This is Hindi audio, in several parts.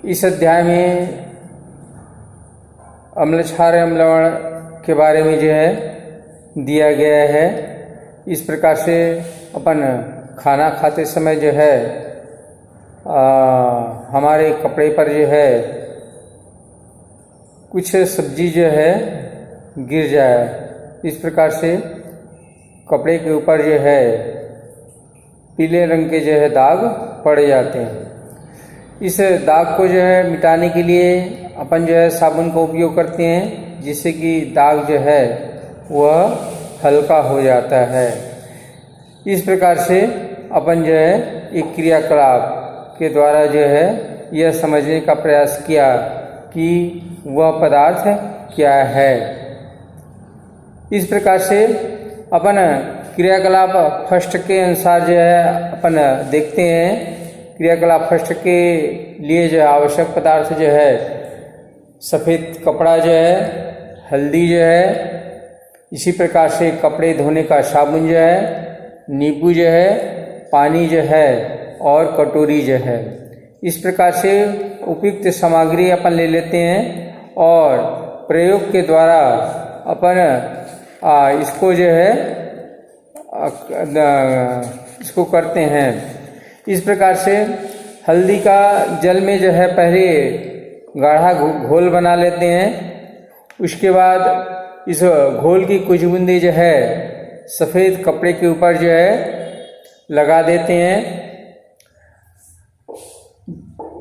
इस अध्याय में अम्ल क्षार एवं लवण के बारे में जो है दिया गया है। इस प्रकार से अपन खाना खाते समय जो है हमारे कपड़े पर जो है कुछ सब्जी जो है गिर जाए, इस प्रकार से कपड़े के ऊपर जो है पीले रंग के जो है दाग पड़ जाते हैं। इस दाग को जो है मिटाने के लिए अपन जो है साबुन का उपयोग करते हैं, जिससे कि दाग जो है वह हल्का हो जाता है। इस प्रकार से अपन जो है एक क्रियाकलाप के द्वारा जो है यह समझने का प्रयास किया कि वह पदार्थ क्या है। इस प्रकार से अपन क्रियाकलाप फर्स्ट के अनुसार जो है अपन देखते हैं। क्रियाकलाप फर्स्ट के लिए जो आवश्यक पदार्थ जो है सफ़ेद कपड़ा जो है, हल्दी जो है, इसी प्रकार से कपड़े धोने का साबुन जो है, नींबू जो है, पानी जो है और कटोरी जो है। इस प्रकार से उपयुक्त सामग्री अपन ले लेते हैं और प्रयोग के द्वारा अपन इसको जो है इसको करते हैं। इस प्रकार से हल्दी का जल में जो है पहले गाढ़ा घोल बना लेते हैं। उसके बाद इस घोल की कुछ बूंदें जो है सफ़ेद कपड़े के ऊपर जो है लगा देते हैं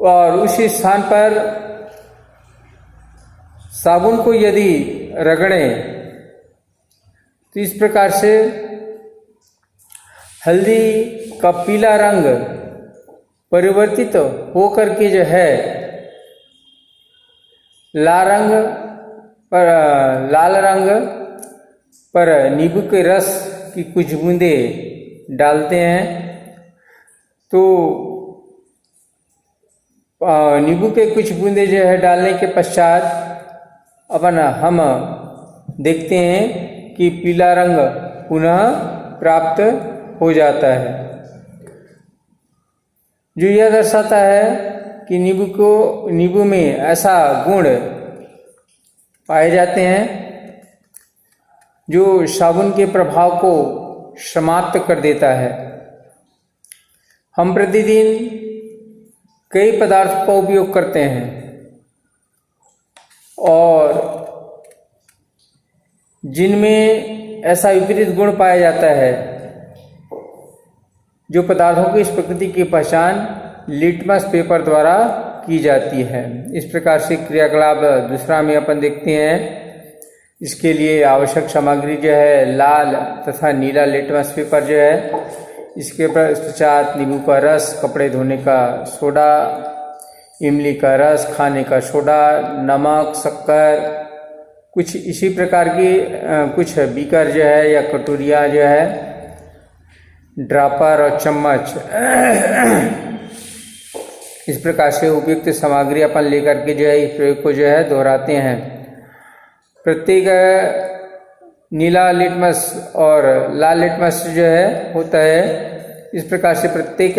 और उसी स्थान पर साबुन को यदि रगड़ें तो इस प्रकार से हल्दी का पीला रंग परिवर्तित होकर के जो है लाल रंग पर नींबू के रस की कुछ बूंदें डालते हैं। तो नींबू के कुछ बूंदें जो है डालने के पश्चात अपन हम देखते हैं कि पीला रंग पुनः प्राप्त हो जाता है, जो यह दर्शाता है कि नींबू में ऐसा गुण पाए जाते हैं जो साबुन के प्रभाव को समाप्त कर देता है। हम प्रतिदिन कई पदार्थों का उपयोग करते हैं और जिनमें ऐसा विपरीत गुण पाया जाता है, जो पदार्थों की इस प्रकृति की पहचान लिटमस पेपर द्वारा की जाती है। इस प्रकार से क्रियाकलाप दूसरा में अपन देखते हैं। इसके लिए आवश्यक सामग्री जो है लाल तथा नीला लिटमस पेपर जो है, इसके पश्चात नींबू का रस, कपड़े धोने का सोडा, इमली का रस, खाने का सोडा, नमक, शक्कर, कुछ इसी प्रकार की कुछ बीकर जो है या कटोरियाँ जो है, ड्रापर और चम्मच। इस प्रकार से उपयुक्त सामग्री अपन लेकर के जो है इस प्रयोग को जो है दोहराते हैं। प्रत्येक नीला लिटमस और लाल लिटमस जो है होता है, इस प्रकार से प्रत्येक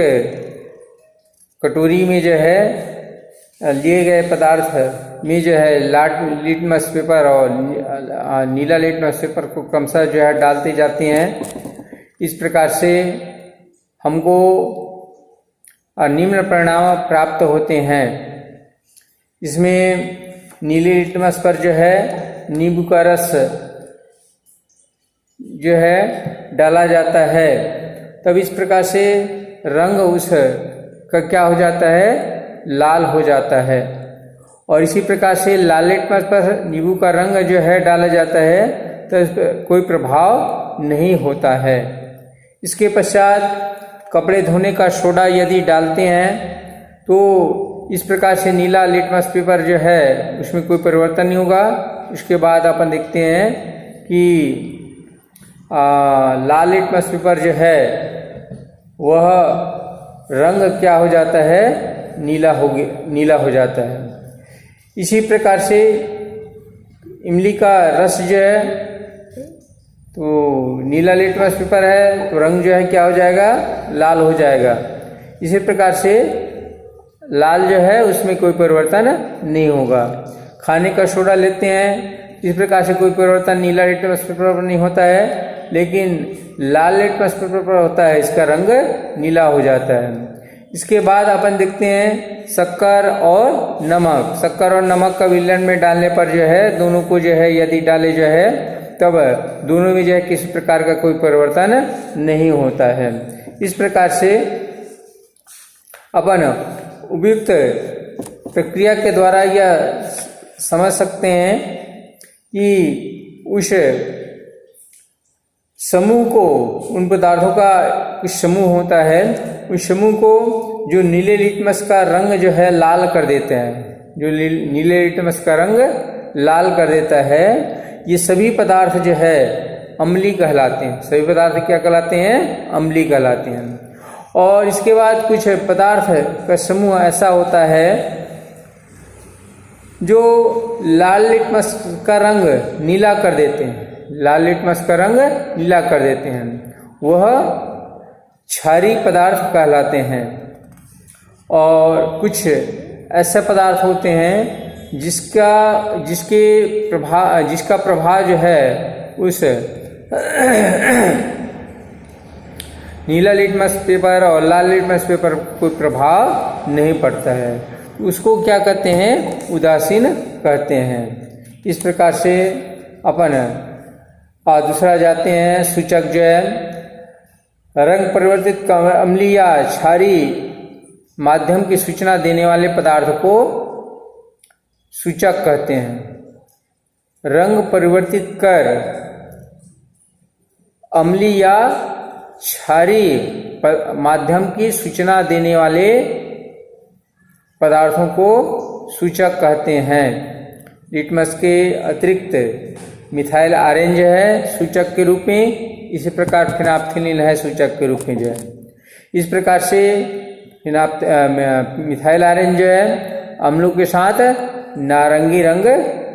कटोरी में जो है लिए गए पदार्थ में जो है लाल लिटमस पेपर और नीला लिटमस पेपर को क्रमशः जो है डालते जाते हैं। इस प्रकार से हमको निम्न परिणाम प्राप्त होते हैं। इसमें नीले लिटमस पर जो है नींबू का रस जो है डाला जाता है, तब इस प्रकार से रंग उस का क्या हो जाता है, लाल हो जाता है। और इसी प्रकार से लाल लिटमस पर नींबू का रंग जो है डाला जाता है तो इस पर कोई प्रभाव नहीं होता है। इसके पश्चात कपड़े धोने का सोडा यदि डालते हैं तो इस प्रकार से नीला लिटमस पेपर जो है उसमें कोई परिवर्तन नहीं होगा। उसके बाद अपन देखते हैं कि लाल लिटमस पेपर जो है वह रंग क्या हो जाता है, नीला हो जाता है। इसी प्रकार से इमली का रस जो है, तो नीला लिटमस पेपर है तो रंग जो है क्या हो जाएगा, लाल हो जाएगा। इसी प्रकार से लाल जो है उसमें कोई परिवर्तन नहीं होगा। खाने का सोडा लेते हैं, इस प्रकार से कोई परिवर्तन नीला लिटमस पेपर पर नहीं होता है, लेकिन लाल लिटमस पेपर पर होता है, इसका रंग नीला हो जाता है। इसके बाद अपन देखते हैं शक्कर और नमक। शक्कर और नमक का विलयन में डालने पर जो है, दोनों को जो है यदि डाले जो है, तब दोनों में जो है किसी प्रकार का कोई परिवर्तन नहीं होता है। इस प्रकार से अपन उपयुक्त प्रक्रिया के द्वारा यह समझ सकते हैं कि उस समूह को, उन पदार्थों का कुछ समूह होता है, उस समूह को जो नीले लिटमस का रंग जो है लाल कर देते हैं, जो नीले लिटमस का रंग लाल कर देता है, ये सभी पदार्थ जो है अम्लीय कहलाते हैं। सभी पदार्थ क्या कहलाते हैं? अम्लीय कहलाते हैं। और इसके बाद कुछ पदार्थ का समूह ऐसा होता है जो लाल लिटमस का रंग नीला कर देते हैं, लाल लिटमस का रंग नीला कर देते हैं, वह क्षारीय पदार्थ कहलाते हैं। और कुछ ऐसे पदार्थ होते हैं जिसका प्रभाव जो है उस नीला लिटमस पेपर और लाल लिटमस पेपर कोई प्रभाव नहीं पड़ता है, उसको क्या कहते हैं? उदासीन कहते हैं। इस प्रकार से अपन दूसरा जाते हैं सूचक जो है रंग परिवर्तित अम्लीय या क्षारीय माध्यम की सूचना देने वाले पदार्थ को सूचक कहते हैं। रंग परिवर्तित कर अम्लीय या क्षारीय माध्यम की सूचना देने वाले पदार्थों को सूचक कहते हैं। लिटमस के अतिरिक्त मिथाइल ऑरेंज है सूचक के रूप में, इसी प्रकार फिनाप्थिलीन है सूचक के रूप में जो है। इस प्रकार से मिथाइल ऑरेंज जो है अम्लों के साथ नारंगी रंग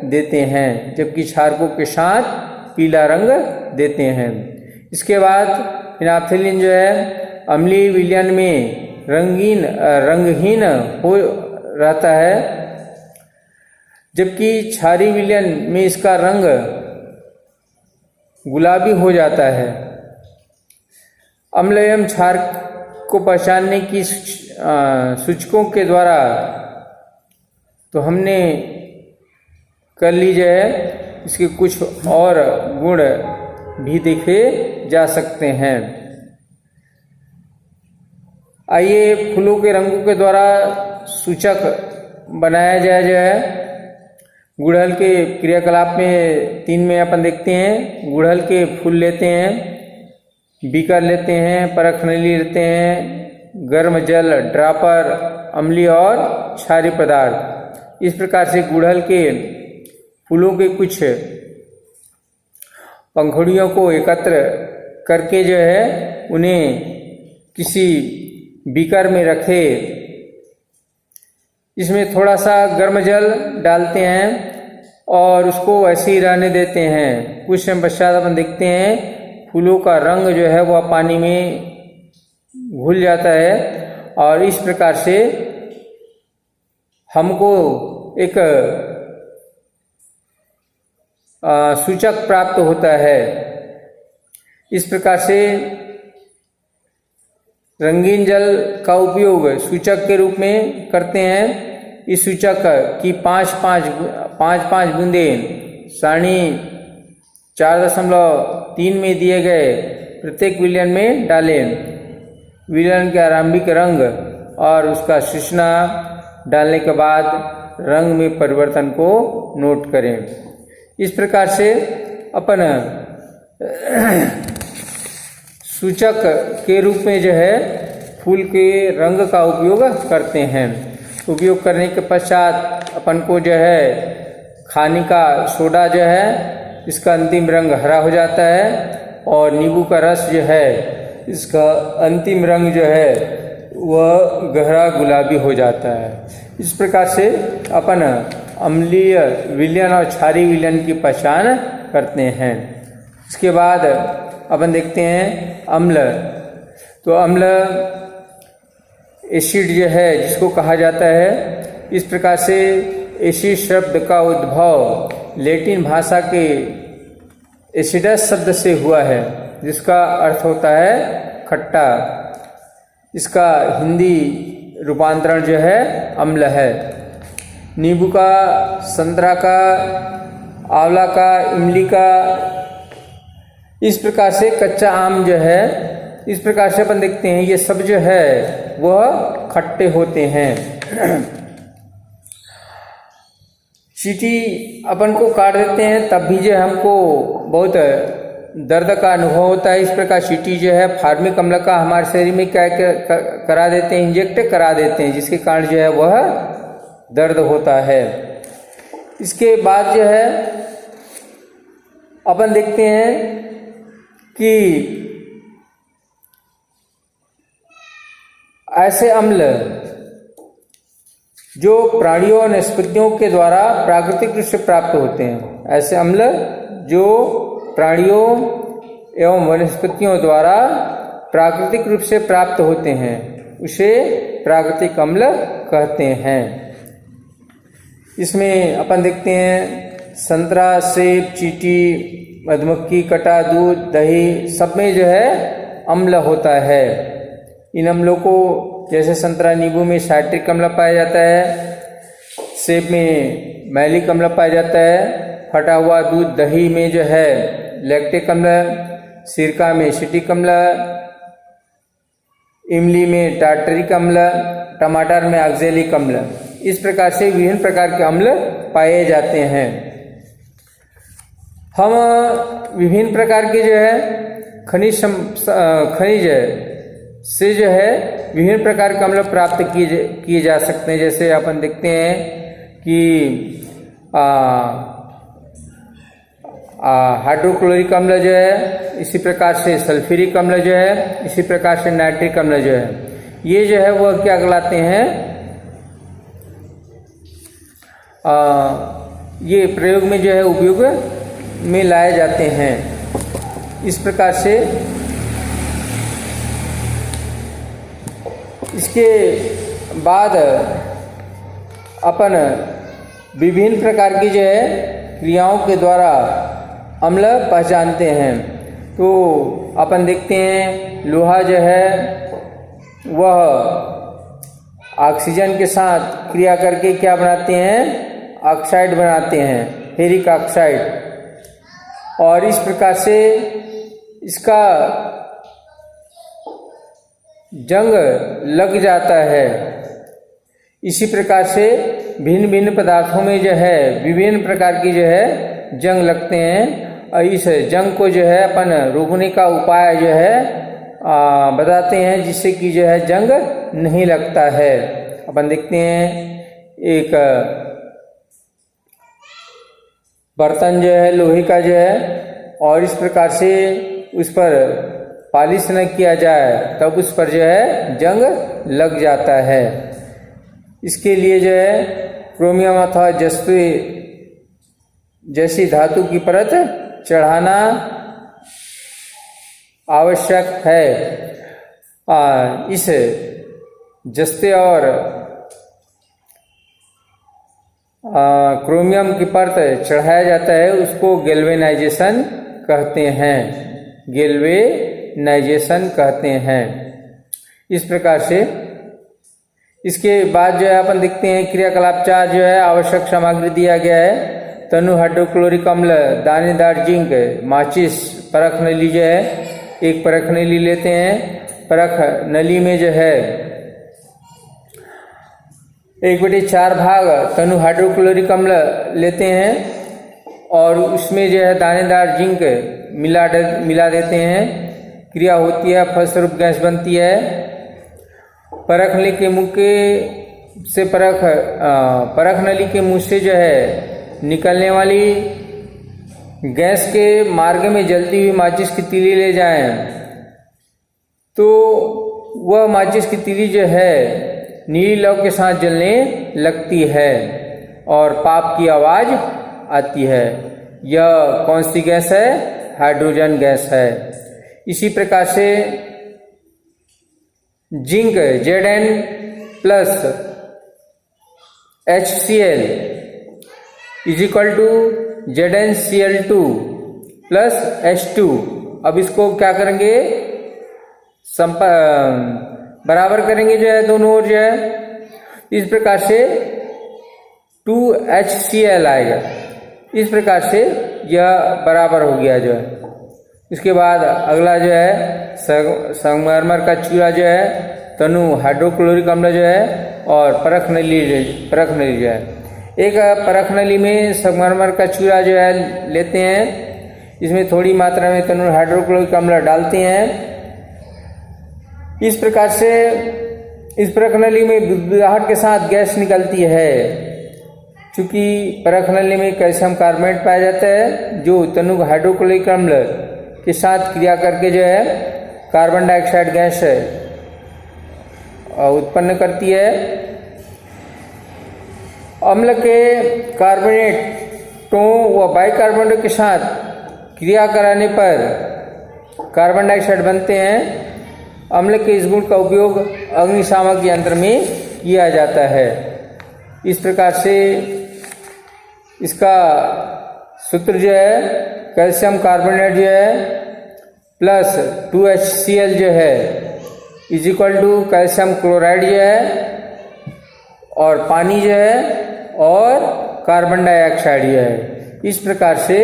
देते हैं, जबकि क्षारकों के साथ पीला रंग देते हैं। इसके बाद फिनाप्थिलीन जो है अम्लीय विलयन में रंगहीन हो रहता है, जबकि क्षारीय विलयन में इसका रंग गुलाबी हो जाता है। अम्ल एवं क्षार को पहचानने की सूचकों के द्वारा तो हमने कर ली जो है, इसके कुछ और गुण भी देखे जा सकते हैं। आइए फूलों के रंगों के द्वारा सूचक बनाया जाए जो है। गुड़हल के क्रियाकलाप में 3 में अपन देखते हैं। गुड़हल के फूल लेते हैं, बीकर लेते हैं, परख नली लेते हैं, गर्म जल, ड्रापर, अम्लीय और क्षारीय पदार्थ। इस प्रकार से गुड़हल के फूलों के कुछ पंखुड़ियों को एकत्र करके जो है उन्हें किसी बीकर में रखे, इसमें थोड़ा सा गर्म जल डालते हैं और उसको ऐसे ही रहने देते हैं। कुछ समय पश्चात अपन देखते हैं फूलों का रंग जो है वह पानी में घुल जाता है और इस प्रकार से हमको एक सूचक प्राप्त होता है। इस प्रकार से रंगीन जल का उपयोग सूचक के रूप में करते हैं। इस सूचक की 5-5 बूंदें सारणी 4.3 में दिए गए प्रत्येक विलयन में डालें। विलयन के आरंभिक रंग और उसका सूचना डालने के बाद रंग में परिवर्तन को नोट करें। इस प्रकार से अपन सूचक के रूप में जो है फूल के रंग का उपयोग करते हैं। उपयोग करने के पश्चात अपन को जो है खाने का सोडा जो है इसका अंतिम रंग हरा हो जाता है और नींबू का रस जो है इसका अंतिम रंग जो है वह गहरा गुलाबी हो जाता है। इस प्रकार से अपन अम्लीय विलयन और क्षारीय विलयन की पहचान करते हैं। इसके बाद अपन देखते हैं अम्ल। तो अम्ल एसिड जो है जिसको कहा जाता है। इस प्रकार से एसिड शब्द का उद्भव लैटिन भाषा के एसिडस शब्द से हुआ है, जिसका अर्थ होता है खट्टा। इसका हिंदी रूपांतरण जो है अम्ल है। नींबू का, संतरा का, आंवला का, इमली का, इस प्रकार से कच्चा आम जो है, इस प्रकार से अपन देखते हैं ये सब जो है वह खट्टे होते हैं। चींटी अपन को काट देते हैं तब भी जो हमको बहुत दर्द का अनुभव होता है। इस प्रकार चींटी जो है फार्मिक अम्ल का हमारे शरीर में क्या करा देते हैं, इंजेक्ट करा देते हैं, जिसके कारण जो है वह दर्द होता है। इसके बाद जो है अपन देखते हैं कि ऐसे अम्ल जो प्राणियों और वनस्पतियों के द्वारा प्राकृतिक रूप से प्राप्त होते हैं, ऐसे अम्ल जो प्राणियों एवं वनस्पतियों द्वारा प्राकृतिक रूप से प्राप्त होते हैं, उसे प्राकृतिक अम्ल कहते हैं। इसमें अपन देखते हैं संतरा, सेब, चींटी, मधुमक्खी, कटा, दूध, दही, सब में जो है अम्ल होता है। इन अम्लों को जैसे संतरा, नींबू में साइट्रिक अम्ल पाया जाता है, सेब में मैलिक अम्ल पाया जाता है, फटा हुआ दूध, दही में जो है लैक्टिक अम्ल, सिरका में एसिटिक अम्ल, इमली में टार्टरिक अम्ल, टमाटर में ऑक्जेलिक अम्ल। इस प्रकार से विभिन्न प्रकार के अम्ल पाए जाते हैं। हम विभिन्न प्रकार के जो है खनिज से जो है विभिन्न प्रकार के अम्ल प्राप्त किए जा सकते हैं। जैसे अपन देखते हैं कि हाइड्रोक्लोरिक अम्ल जो है, इसी प्रकार से सल्फ्यूरिक अम्ल जो है, इसी प्रकार से नाइट्रिक अम्ल जो है, ये जो है वह क्या कहलाते हैं, ये प्रयोग में जो है उपयोग में लाए जाते हैं। इस प्रकार से इसके बाद अपन विभिन्न प्रकार की जो है क्रियाओं के द्वारा अम्ल पहचानते हैं। तो अपन देखते हैं लोहा जो है वह ऑक्सीजन के साथ क्रिया करके क्या बनाते हैं, ऑक्साइड बनाते हैं, फेरिक ऑक्साइड। और इस प्रकार से इसका जंग लग जाता है। इसी प्रकार से भिन्न भिन्न पदार्थों में जो है विभिन्न प्रकार की जो है जंग लगते हैं, और इस जंग को जो है अपन रोकने का उपाय जो है बताते हैं, जिससे कि जो है जंग नहीं लगता है। अपन देखते हैं एक बर्तन जो है लोहे का जो है, और इस प्रकार से उस पर पालिश न किया जाए तब उस पर जो है जंग लग जाता है। इसके लिए जो है क्रोमियम अथवा जस्ते जैसी धातु की परत चढ़ाना आवश्यक है। इस जस्ते और क्रोमियम की परत चढ़ाया जाता है, उसको गैल्वेनाइजेशन कहते हैं, गैल्वेनाइजेशन कहते हैं। इस प्रकार से इसके बाद जो है अपन देखते हैं क्रियाकलाप 4 जो है आवश्यक सामग्री दिया गया है। तनु हाइड्रोक्लोरिक अम्ल, दानेदार जिंक, माचिस, परख नली जो है, एक परख नली लेते हैं। परख नली में जो है 1/4 भाग तनु हाइड्रोक्लोरिक अम्ल लेते हैं और उसमें जो है दानेदार जिंक मिला देते हैं। क्रिया होती है, फलस्वरूप गैस बनती है। परख नली के मुंह से परख नली के मुंह से जो है निकलने वाली गैस के मार्ग में जलती हुई माचिस की तीली ले जाएं तो वह माचिस की तीली जो है नीली लौ के साथ जलने लगती है और पाप की आवाज आती है। यह कौन सी गैस है? हाइड्रोजन गैस है। इसी प्रकार से zinc Zn plus HCl is equal to ZnCl2 plus H2। अब इसको क्या करेंगे, बराबर करेंगे जो है दोनों ओर जो है, इस प्रकार से 2HCl आएगा। इस प्रकार से यह बराबर हो गया जो है। इसके बाद अगला जो है संगमरमर का चूरा जो है, तनु हाइड्रोक्लोरिक अम्ल जो है और परख नली जो है। एक परख नली में संगमरमर का चूरा जो है लेते हैं, इसमें थोड़ी मात्रा में तनु हाइड्रोक्लोरिक अम्ल डालते हैं। इस प्रकार से इस परख नली में बुदबुदाहट के साथ गैस निकलती है। चूंकि परख नली में कैल्शियम कार्बोनेट पाया जाता है जो तनु हाइड्रोक्लोरिक अम्ल के साथ क्रिया करके जो है कार्बन डाइऑक्साइड गैस उत्पन्न करती है। अम्ल के कार्बोनेटों व बाइकार्बोनेट के साथ क्रिया कराने पर कार्बन डाइऑक्साइड बनते हैं। अम्ल के इस गुण का उपयोग अग्निशामक यंत्र में किया जाता है। इस प्रकार से इसका सूत्र जो है कैल्शियम कार्बोनेट जो है प्लस 2HCl जो है is equal to calcium chloride जो है और पानी जो है और कार्बन डाइऑक्साइड जो है। इस प्रकार से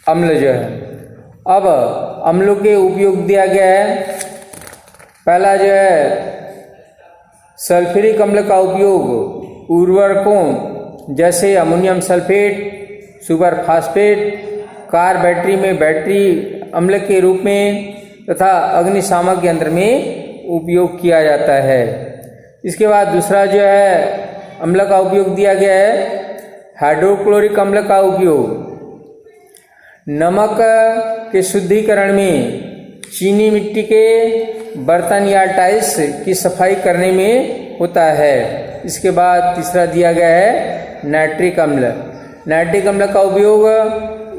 अम्ल जो है। अब अम्लों के उपयोग दिया गया है। पहला जो है सल्फ्यूरिक अम्ल का उपयोग उर्वरकों जैसे ammonium sulphate, super phosphate, car battery में बैटरी अम्ल के रूप में तथा अग्निशामक यंत्र में उपयोग किया जाता है। इसके बाद दूसरा जो है अम्ल का उपयोग दिया गया है हाइड्रोक्लोरिक अम्ल का उपयोग नमक के शुद्धिकरण में, चीनी मिट्टी के बर्तन या टाइल्स की सफाई करने में होता है। इसके बाद तीसरा दिया गया है नाइट्रिक अम्ल। नाइट्रिक अम्ल का उपयोग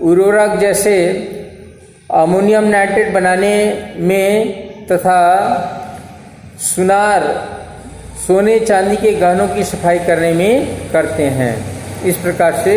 उर्वरक जैसे अमोनियम नाइट्रेट बनाने में तथा सोने चांदी के गहनों की सफाई करने में करते हैं। इस प्रकार से